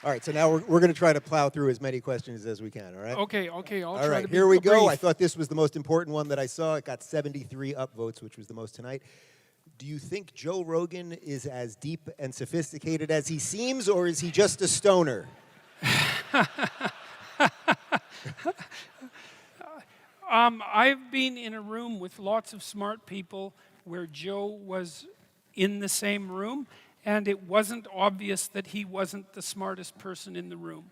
All right, so now we're going to try to plow through as many questions as we can, all right? Okay, I'll try to be here we go. brief. I thought this was the most important one that I saw. It got 73 upvotes, which was the most tonight. Do you think Joe Rogan is as deep and sophisticated as he seems, or is he just a stoner? I've been in a room with lots of smart people where Joe was in the same room, and it wasn't obvious that he wasn't the smartest person in the room.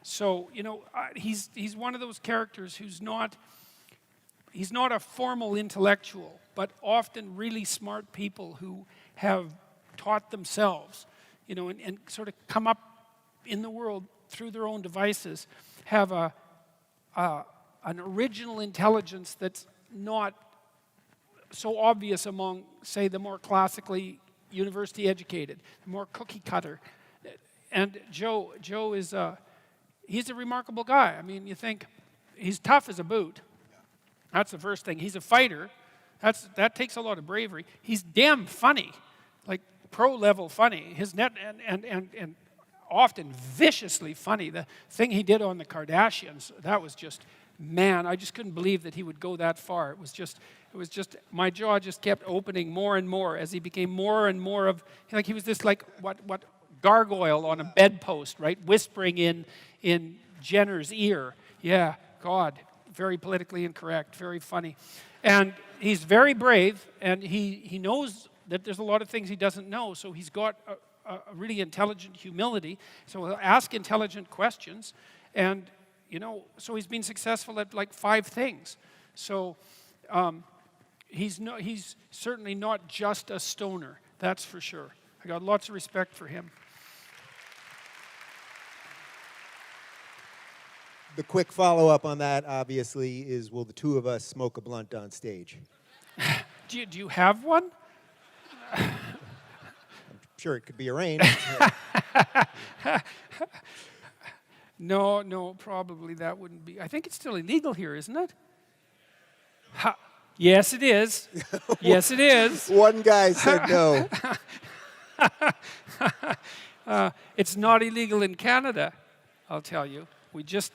So, you know, he's one of those characters he's not a formal intellectual, but often really smart people who have taught themselves, you know, and sort of come up in the world through their own devices, have an original intelligence that's not so obvious among, say, the more classically university educated, the more cookie cutter. And Joe is he's a remarkable guy. I mean, you think he's tough as a boot. That's the first thing. He's a fighter. That takes a lot of bravery. He's damn funny, like pro-level funny. His net and often viciously funny. The thing he did on the Kardashians, that was just, man, I just couldn't believe that he would go that far. It was just, my jaw just kept opening more and more as he became more and more of, like he was this like, what gargoyle on a bedpost, right? Whispering in Jenner's ear. Yeah, God, very politically incorrect, very funny. And he's very brave, and he knows that there's a lot of things he doesn't know, so he's got a really intelligent humility, so he'll ask intelligent questions, and you know, so he's been successful at like 5 things. So he's certainly not just a stoner, that's for sure. I got lots of respect for him. The quick follow-up on that, obviously, is will the two of us smoke a blunt on stage? Do you have one? I'm sure it could be arranged. No, probably that wouldn't be. I think it's still illegal here, isn't it? Yes, it is. Yes, it is. One guy said no. It's not illegal in Canada, I'll tell you. We just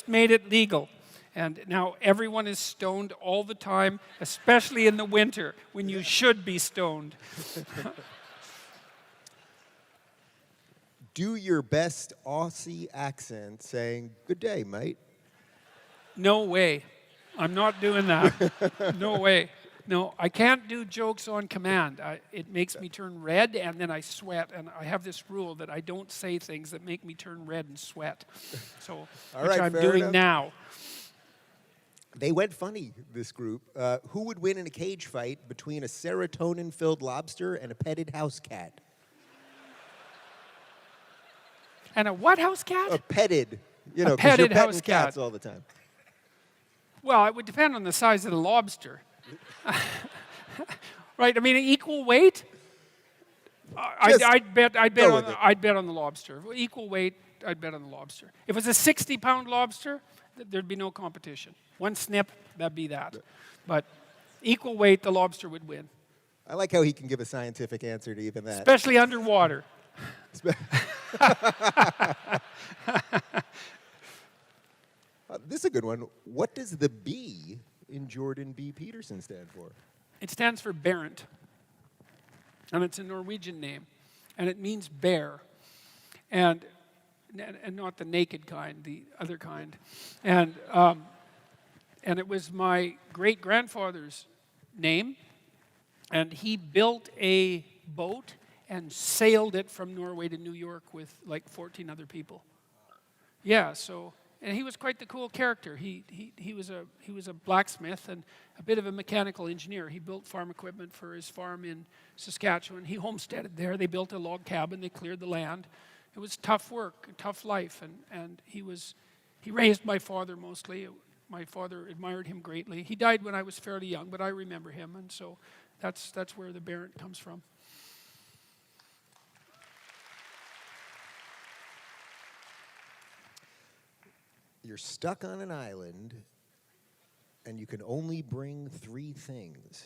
made it legal. And now everyone is stoned all the time, especially in the winter when you should be stoned. Do your best Aussie accent saying, "Good day, mate." No way. I'm not doing that. No way. No, I can't do jokes on command. It makes me turn red and then I sweat. And I have this rule that I don't say things that make me turn red and sweat. So, which I'm doing now. They went funny, this group. Who would win in a cage fight between a serotonin-filled lobster and a petted house cat? And a what house cat? A petted. You know, a petted you're petting house cats cat all the time. Well, it would depend on the size of the lobster. Right? I mean, equal weight. I'd bet on the lobster. Equal weight, I'd bet on the lobster. If it was a 60-pound lobster, there'd be no competition. One snip, that'd be that. But equal weight, the lobster would win. I like how he can give a scientific answer to even that. Especially underwater. This is a good one. What does the B in Jordan B Peterson stand for? It stands for Barent. And it's a Norwegian name. And it means bear. And not the naked kind, the other kind. And it was my great-grandfather's name. And he built a boat and sailed it from Norway to New York with like 14 other people. Yeah, so, and he was quite the cool character. He was a blacksmith and a bit of a mechanical engineer. He built farm equipment for his farm in Saskatchewan. He homesteaded there. They built a log cabin. They cleared the land. It was tough work, a tough life, and he raised my father mostly. My father admired him greatly. He died when I was fairly young, but I remember him, and so that's where the Barent comes from. You're stuck on an island, and you can only bring 3 things.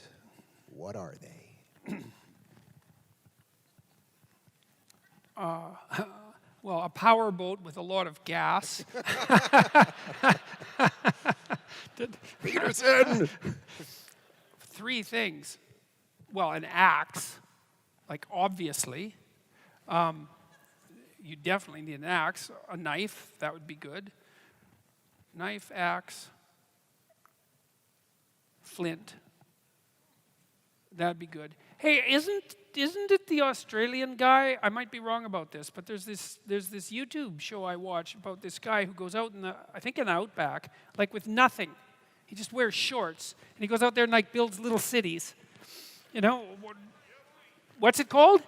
What are they? Well, a powerboat with a lot of gas. Peterson! 3 things. Well, an axe, like obviously. You definitely need an axe. A knife, that would be good. Knife, axe, flint. That'd be good. Hey, isn't it the Australian guy? I might be wrong about this, but there's this YouTube show I watch about this guy who goes out in the outback, like with nothing. He just wears shorts and he goes out there and like builds little cities. You know, what's it called?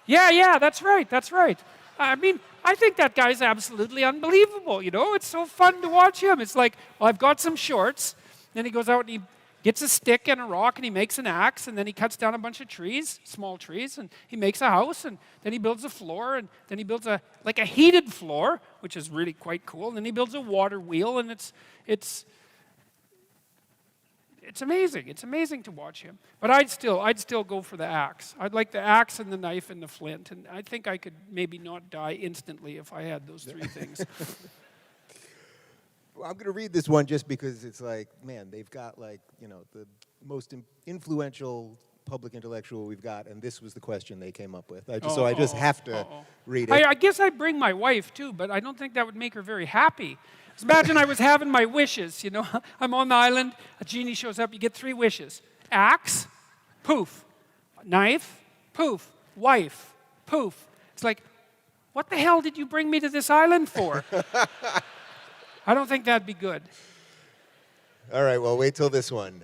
Yeah, that's right. I mean, I think that guy's absolutely unbelievable, you know? It's so fun to watch him. It's like, well, I've got some shorts. Then he goes out and he gets a stick and a rock and he makes an axe and then he cuts down a bunch of trees, small trees, and he makes a house and then he builds a floor and then he builds a heated floor, which is really quite cool. And then he builds a water wheel and it's amazing. It's amazing to watch him. But I'd still go for the axe. I'd like the axe and the knife and the flint. And I think I could maybe not die instantly if I had those 3 things. Well, I'm going to read this one just because it's like, man, they've got like, you know, the most influential public intellectual we've got, and this was the question they came up with. I just have to read it. I guess I'd bring my wife too, but I don't think that would make her very happy. Just imagine I was having my wishes, you know. I'm on the island, a genie shows up, you get 3 wishes. Axe, poof. Knife, poof. Wife, poof. It's like, what the hell did you bring me to this island for? I don't think that'd be good. All right, well, wait till this one.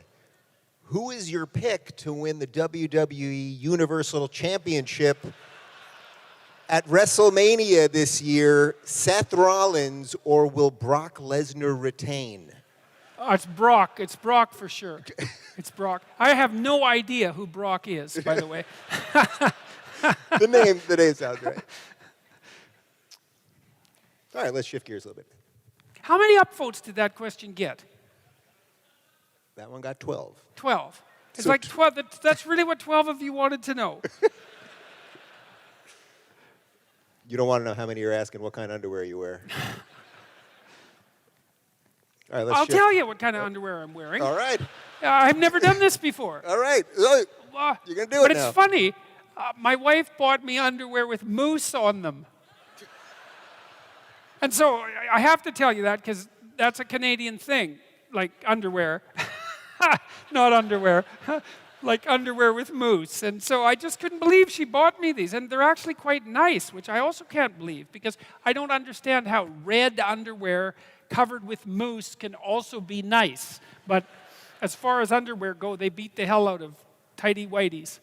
Who is your pick to win the WWE Universal Championship at WrestleMania this year? Seth Rollins or will Brock Lesnar retain? It's Brock. It's Brock for sure. It's Brock. I have no idea who Brock is, by the way. The name sounds right. All right, let's shift gears a little bit. How many upvotes did that question get? That one got 12. 12. It's So like 12. That's really what 12 of you wanted to know. You don't want to know how many you're asking what kind of underwear you wear. All right, I'll tell you what kind of underwear I'm wearing. All right. I've never done this before. All right. You're going to do it now. But it's funny. My wife bought me underwear with moose on them. And so I have to tell you that because that's a Canadian thing, like underwear. Not underwear. Like underwear with moose. And so I just couldn't believe she bought me these. And they're actually quite nice, which I also can't believe because I don't understand how red underwear covered with moose can also be nice. But as far as underwear go, they beat the hell out of tighty-whities.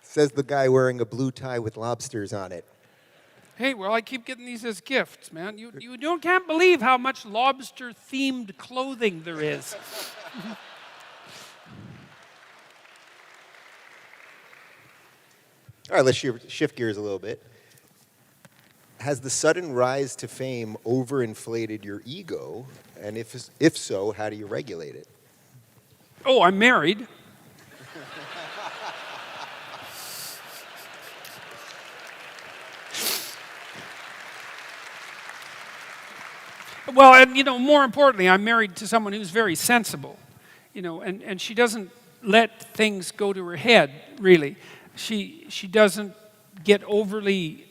Says the guy wearing a blue tie with lobsters on it. Hey, well, I keep getting these as gifts, man. You can't believe how much lobster-themed clothing there is. All right, let's shift gears a little bit. Has the sudden rise to fame overinflated your ego? And if so, how do you regulate it? Oh, I'm married. Well, and, you know, more importantly, I'm married to someone who's very sensible, you know, and she doesn't let things go to her head, really. She doesn't get overly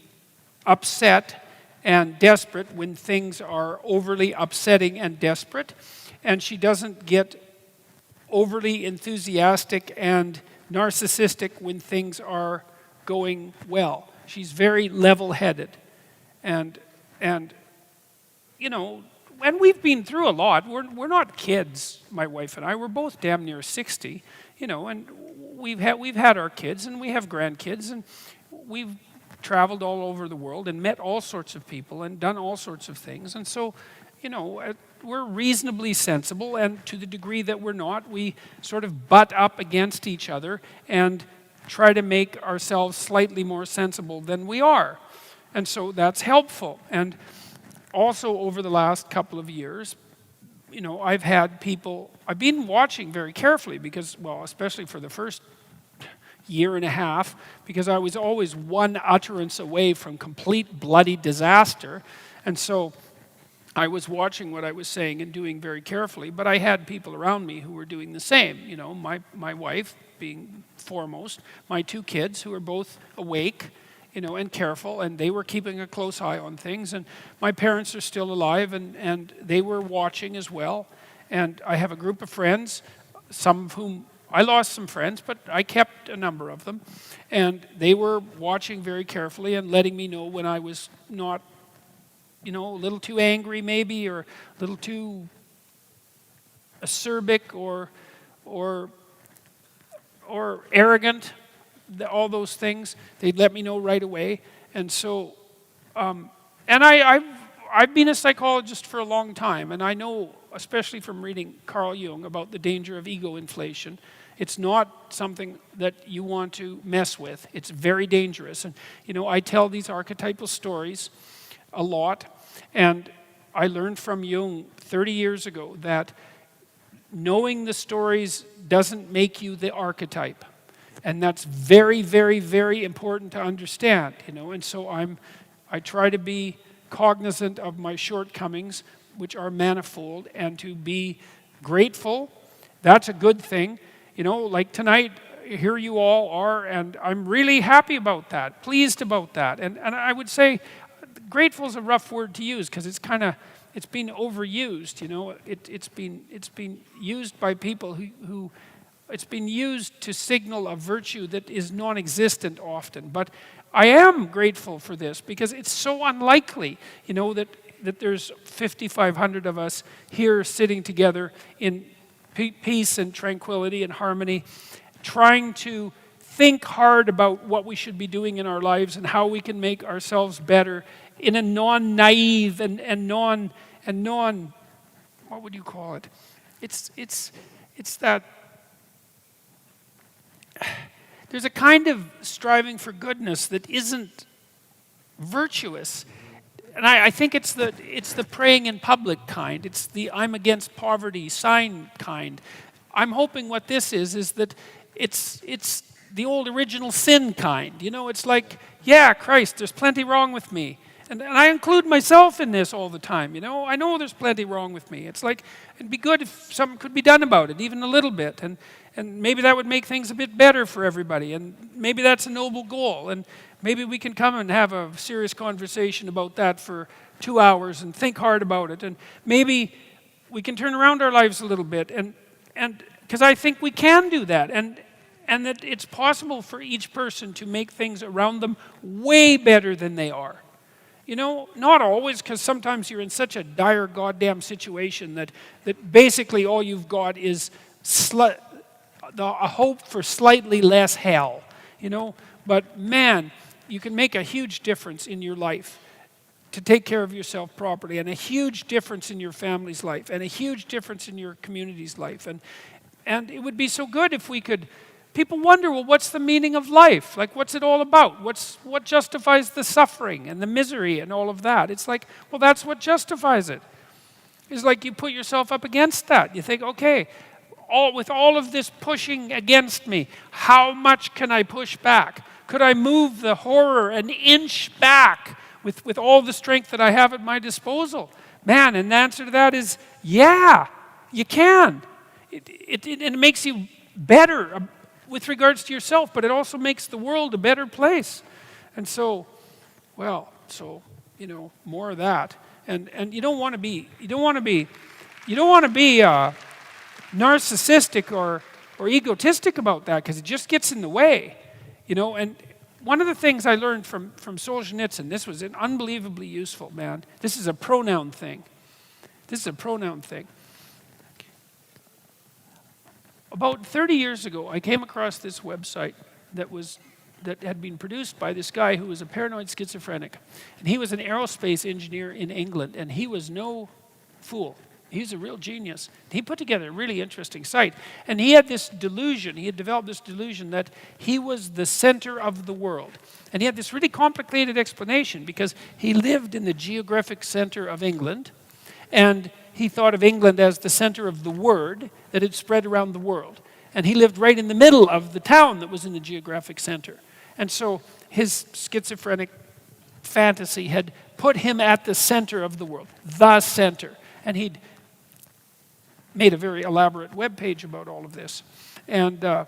upset and desperate when things are overly upsetting and desperate, and she doesn't get overly enthusiastic and narcissistic when things are going well. She's very level-headed, and you know, and we've been through a lot. We're not kids, my wife and I. We're both damn near 60, you know, and we've had our kids and we have grandkids and we've traveled all over the world and met all sorts of people and done all sorts of things. And so, you know, we're reasonably sensible, and to the degree that we're not, we sort of butt up against each other and try to make ourselves slightly more sensible than we are. And so that's helpful. And also, over the last couple of years, you know, I've been watching very carefully because, well, especially for the first year and a half, because I was always one utterance away from complete bloody disaster. And so I was watching what I was saying and doing very carefully, but I had people around me who were doing the same. You know, my wife being foremost, my 2 kids who were both awake, you know, and careful, and they were keeping a close eye on things. And my parents are still alive, and they were watching as well. And I have a group of friends, some of whom I lost some friends, but I kept a number of them. And they were watching very carefully and letting me know when I was not, you know, a little too angry maybe, or a little too acerbic or arrogant, all those things. They'd let me know right away. And so, and I've been a psychologist for a long time, and I know, especially from reading Carl Jung, about the danger of ego inflation. It's not something that you want to mess with. It's very dangerous. And, you know, I tell these archetypal stories a lot, and I learned from Jung 30 years ago that knowing the stories doesn't make you the archetype. And that's very, very, very important to understand, you know. And so I try to be cognizant of my shortcomings, which are manifold, and to be grateful. That's a good thing. You know, like tonight, here you all are, and I'm really happy about that, pleased about that. And I would say grateful is a rough word to use, because it's been overused, you know. It's been used by people who it's been used to signal a virtue that is non-existent often. But I am grateful for this, because it's so unlikely, you know, that there's 5,500 of us here sitting together in peace and tranquility and harmony, trying to think hard about what we should be doing in our lives and how we can make ourselves better in a non-naive and non, what would you call it? It's that there's a kind of striving for goodness that isn't virtuous. And I think it's the praying in public kind. It's the I'm against poverty sign kind. I'm hoping what this is that it's the old original sin kind. You know, it's like, yeah, Christ, there's plenty wrong with me. And I include myself in this all the time, you know. I know there's plenty wrong with me. It's like, it'd be good if something could be done about it, even a little bit. And maybe that would make things a bit better for everybody. And maybe that's a noble goal. And maybe we can come and have a serious conversation about that for 2 hours and think hard about it. And maybe we can turn around our lives a little bit. And because I think we can do that. And that it's possible for each person to make things around them way better than they are. You know, not always, because sometimes you're in such a dire goddamn situation that basically all you've got is a hope for slightly less hell, you know. But man, you can make a huge difference in your life to take care of yourself properly, and a huge difference in your family's life, and a huge difference in your community's life. And it would be so good if we could. People wonder, well, what's the meaning of life? Like, what's it all about? What justifies the suffering and the misery and all of that? It's like, well, that's what justifies it. It's like you put yourself up against that. You think, okay, with all of this pushing against me, how much can I push back? Could I move the horror an inch back with all the strength that I have at my disposal? Man, and the answer to that is, yeah, you can. It makes you better with regards to yourself, but it also makes the world a better place. And so, you know, more of that. And you don't want to be narcissistic or egotistic about that, because it just gets in the way, you know. And one of the things I learned from Solzhenitsyn, this was an unbelievably useful, man. This is a pronoun thing. About 30 years ago, I came across this website that had been produced by this guy who was a paranoid schizophrenic. And he was an aerospace engineer in England, and he was no fool. He's a real genius. He put together a really interesting site. And he had this delusion, he had developed this delusion that he was the center of the world. And he had this really complicated explanation, because he lived in the geographic center of England, and he thought of England as the center of the word that had spread around the world. And he lived right in the middle of the town that was in the geographic center. And so his schizophrenic fantasy had put him at the center of the world, the center. And he'd made a very elaborate webpage about all of this. So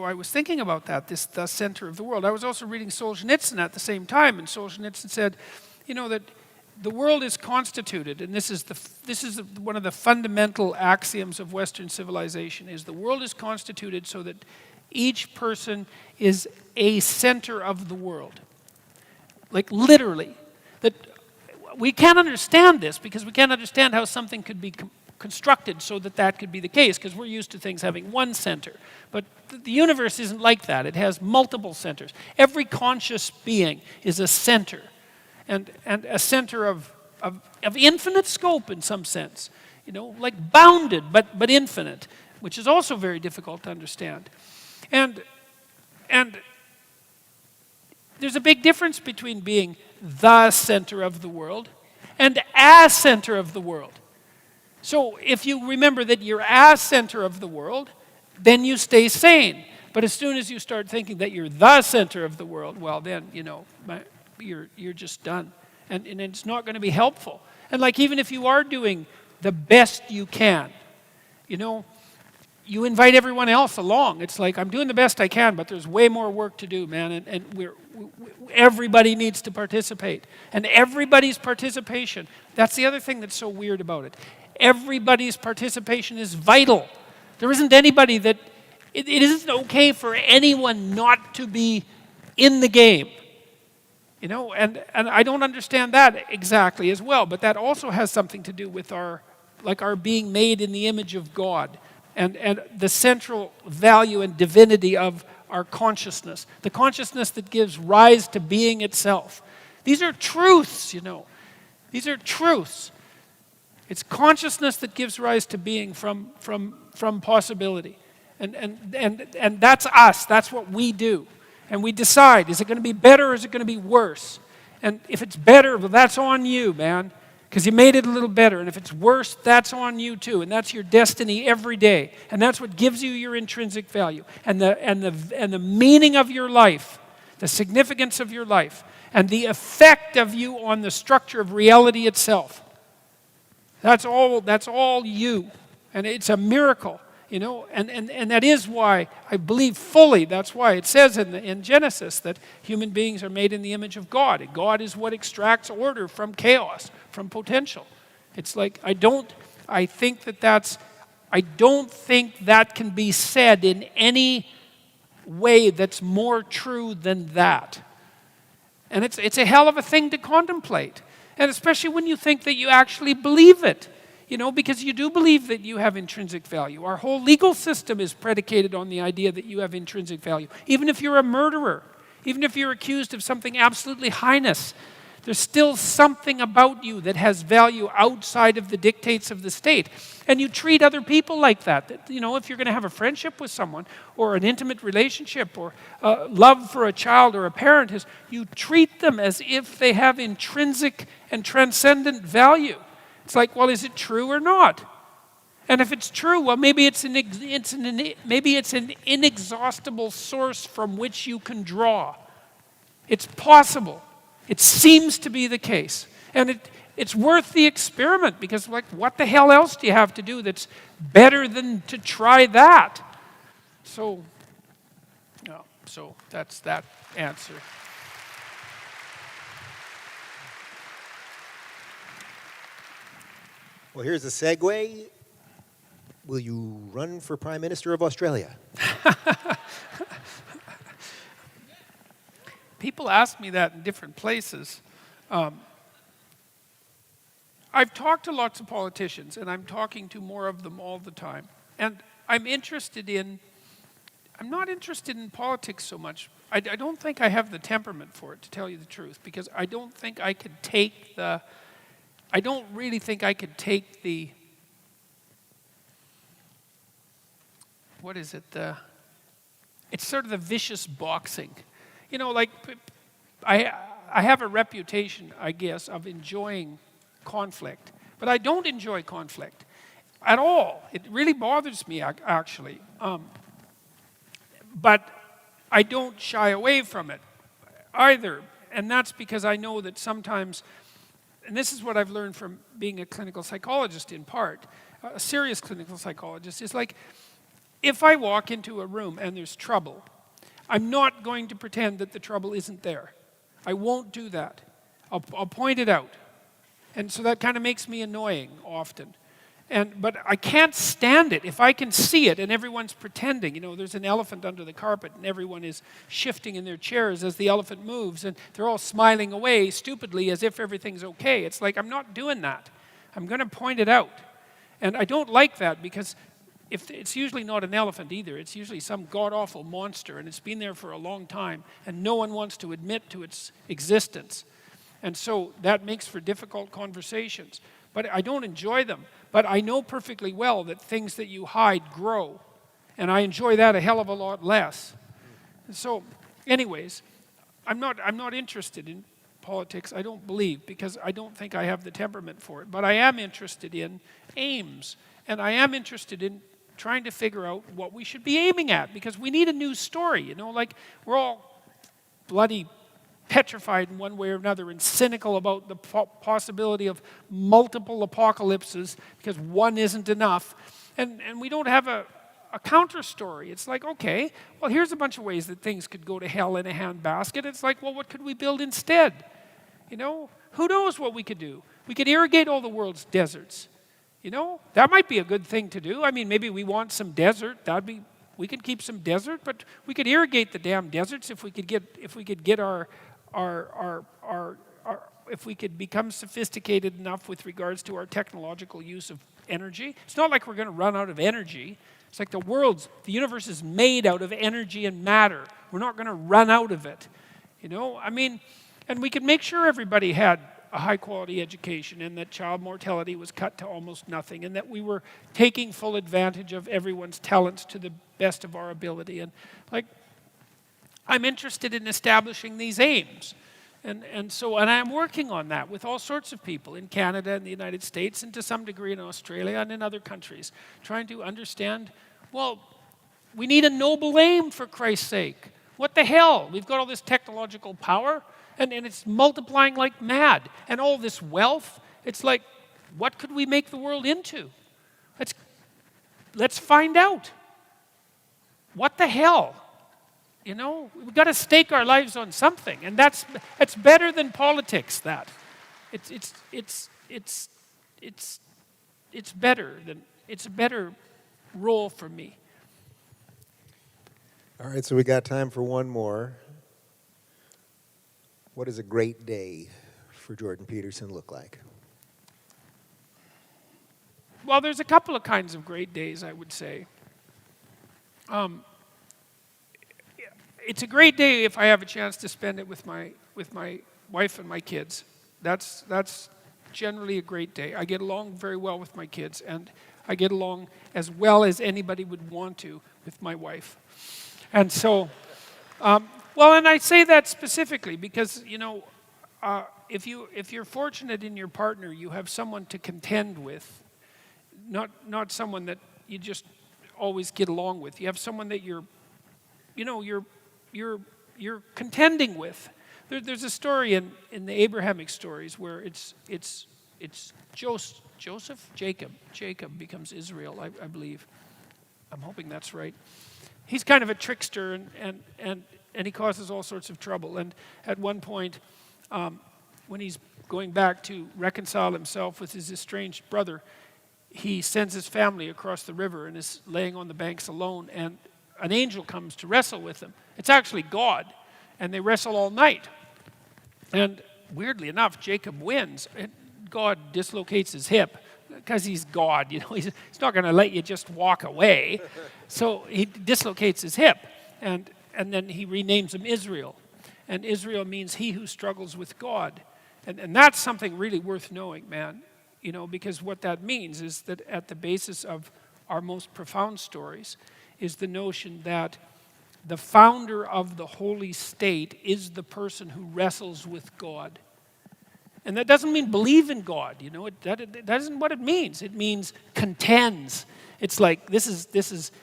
I was thinking about that, the center of the world. I was also reading Solzhenitsyn at the same time, and Solzhenitsyn said, that the world is constituted, and this is one of the fundamental axioms of Western civilization, is the world is constituted so that each person is a center of the world. Like literally. That we can't understand this because we can't understand how something could be constructed so that could be the case, because we're used to things having one center. But the universe isn't like that. It has multiple centers. Every conscious being is a center, and a center of infinite scope in some sense, like bounded but infinite, which is also very difficult to understand. And there's a big difference between being the center of the world and a center of the world. So if you remember that you're a center of the world, then you stay sane. But as soon as you start thinking that you're the center of the world, well then, you're just done. And it's not going to be helpful. And like even if you are doing the best you can, you invite everyone else along. It's like, I'm doing the best I can, but there's way more work to do, man. And everybody needs to participate. And everybody's participation, that's the other thing that's so weird about it. Everybody's participation is vital. There isn't anybody that, it isn't okay for anyone not to be in the game. And I don't understand that exactly as well, but that also has something to do with our being made in the image of God and the central value and divinity of our consciousness, the consciousness that gives rise to being itself. These are truths, These are truths. It's consciousness that gives rise to being from possibility. And that's us. That's what we do. And we decide, is it going to be better or is it going to be worse? And if it's better, well, that's on you, man, because you made it a little better. And if it's worse, that's on you too. And that's your destiny every day. And that's what gives you your intrinsic value. And the meaning of your life, the significance of your life, and the effect of you on the structure of reality itself. That's all you. And it's a miracle, and that is why I believe fully, that's why it says in Genesis that human beings are made in the image of God. And God is what extracts order from chaos, from potential. It's like, I don't think that can be said in any way that's more true than that. And it's a hell of a thing to contemplate. And especially when you think that you actually believe it, because you do believe that you have intrinsic value. Our whole legal system is predicated on the idea that you have intrinsic value. Even if you're a murderer, even if you're accused of something absolutely heinous, there's still something about you that has value outside of the dictates of the state. And you treat other people like that. If you're going to have a friendship with someone, or an intimate relationship, or love for a child or a parent, you treat them as if they have intrinsic and transcendent value. It's like, well, is it true or not? And if it's true, well, maybe it's an inexhaustible source from which you can draw. It's possible. It seems to be the case. And it's worth the experiment, because what the hell else do you have to do that's better than to try that? So that's that answer. Well, here's a segue. Will you run for Prime Minister of Australia? People ask me that in different places. I've talked to lots of politicians, and I'm talking to more of them all the time. And I'm not interested in politics so much. I don't think I have the temperament for it, to tell you the truth, because I don't really think I could take the, it's sort of the vicious boxing. I have a reputation, I guess, of enjoying conflict, but I don't enjoy conflict. at all. It really bothers me, actually. But I don't shy away from it either. And that's because I know that sometimes, and this is what I've learned from being a clinical psychologist in part, a serious clinical psychologist, is like, if I walk into a room and there's trouble, I'm not going to pretend that the trouble isn't there. I won't do that. I'll point it out. And so that kind of makes me annoying often. But I can't stand it if I can see it and everyone's pretending. You know, there's an elephant under the carpet and everyone is shifting in their chairs as the elephant moves and they're all smiling away stupidly as if everything's okay. It's like, I'm not doing that. I'm going to point it out. And I don't like that because if it's usually not an elephant either. It's usually some god-awful monster and it's been there for a long time and no one wants to admit to its existence. And so that makes for difficult conversations. But I don't enjoy them. But I know perfectly well that things that you hide grow. And I enjoy that a hell of a lot less. And so, anyways, I'm not interested in politics, I don't believe, because I don't think I have the temperament for it. But I am interested in aims. And I am interested in trying to figure out what we should be aiming at. Because we need a new story, you know, like we're all bloody petrified in one way or another and cynical about the possibility of multiple apocalypses because one isn't enough. And we don't have a counter story. It's like, okay, well, here's a bunch of ways that things could go to hell in a handbasket. It's like, well, what could we build instead? You know, who knows what we could do? We could irrigate all the world's deserts. You know, that might be a good thing to do. I mean, maybe we want some desert. We could keep some desert, but we could irrigate the damn deserts if we could get if we could become sophisticated enough with regards to our technological use of energy. It's not like we're going to run out of energy. It's like the universe is made out of energy and matter. We're not going to run out of it. You know, I mean, and we could make sure everybody had a high-quality education and that child mortality was cut to almost nothing and that we were taking full advantage of everyone's talents to the best of our ability. And like, I'm interested in establishing these aims. And I'm working on that with all sorts of people in Canada and the United States and to some degree in Australia and in other countries, trying to understand, well, we need a noble aim for Christ's sake. What the hell? We've got all this technological power and it's multiplying like mad. And all this wealth, it's like, what could we make the world into? Let's find out. What the hell? You know, we've got to stake our lives on something, and that's better than politics. That it's a better role for me. All right, so we got time for one more. What does a great day for Jordan Peterson look like? Well, there's a couple of kinds of great days, I would say. It's a great day if I have a chance to spend it with my wife and my kids. That's generally a great day. I get along very well with my kids, and I get along as well as anybody would want to with my wife. And so, well, and I say that specifically because, you know, if you're fortunate in your partner, you have someone to contend with, not someone that you just always get along with. You have someone that you're contending with. There's a story in the Abrahamic stories where it's Jacob becomes Israel, I believe. I'm hoping that's right. He's kind of a trickster and he causes all sorts of trouble. And at one point, when he's going back to reconcile himself with his estranged brother, he sends his family across the river and is laying on the banks alone, and an angel comes to wrestle with him. It's actually God, and they wrestle all night. And weirdly enough, Jacob wins, and God dislocates his hip because he's God. You know, he's not going to let you just walk away. So he dislocates his hip, and then he renames him Israel. And Israel means he who struggles with God. And that's something really worth knowing, man. You know, because what that means is that at the basis of our most profound stories is the notion that the founder of the holy state is the person who wrestles with God. And that doesn't mean believe in God, you know. That isn't what it means. It means contends. It's like this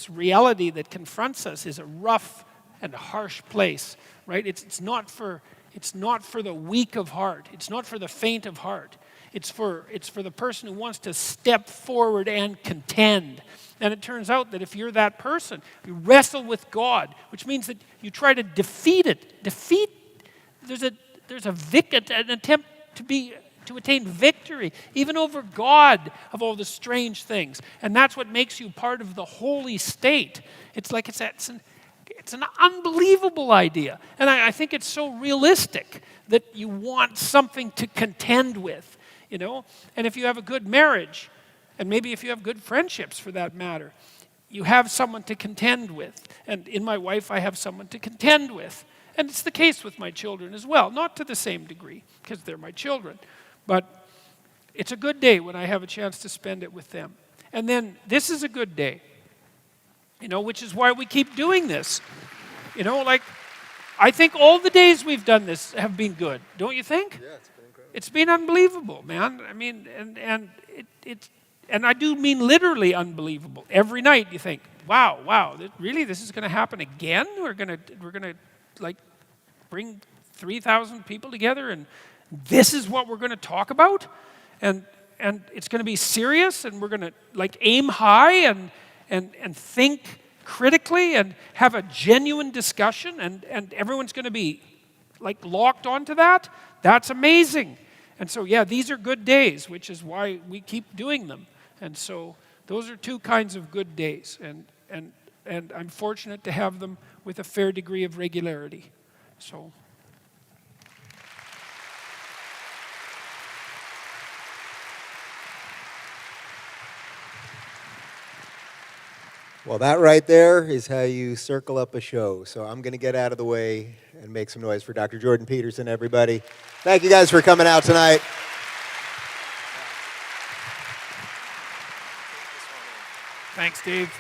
reality that confronts us is a rough and harsh place, right? It's not for the weak of heart. It's not for the faint of heart. It's for the person who wants to step forward and contend. And it turns out that if you're that person, you wrestle with God, which means that you try to defeat it. There's an attempt to attain victory, even over God, of all the strange things. And that's what makes you part of the holy state. It's like it's an unbelievable idea. And I think it's so realistic that you want something to contend with, you know. And if you have a good marriage, and maybe if you have good friendships for that matter, you have someone to contend with. And in my wife, I have someone to contend with. And it's the case with my children as well. Not to the same degree, because they're my children. But it's a good day when I have a chance to spend it with them. And then this is a good day, you know, which is why we keep doing this. You know, like, I think all the days we've done this have been good. Don't you think? Yeah, it's been incredible. It's been unbelievable, man. I mean, and I do mean literally unbelievable. Every night you think, wow, really, this is going to happen again? We're going to like bring 3,000 people together, and this is what we're going to talk about, and it's going to be serious, and we're going to like aim high and think critically and have a genuine discussion, and everyone's going to be like locked onto that. That's amazing. And so, yeah, these are good days, which is why we keep doing them. And so those are two kinds of good days, and I'm fortunate to have them with a fair degree of regularity. So. Well, that right there is how you circle up a show. So I'm going to get out of the way and make some noise for Dr. Jordan Peterson, everybody. Thank you guys for coming out tonight. Thanks, Dave.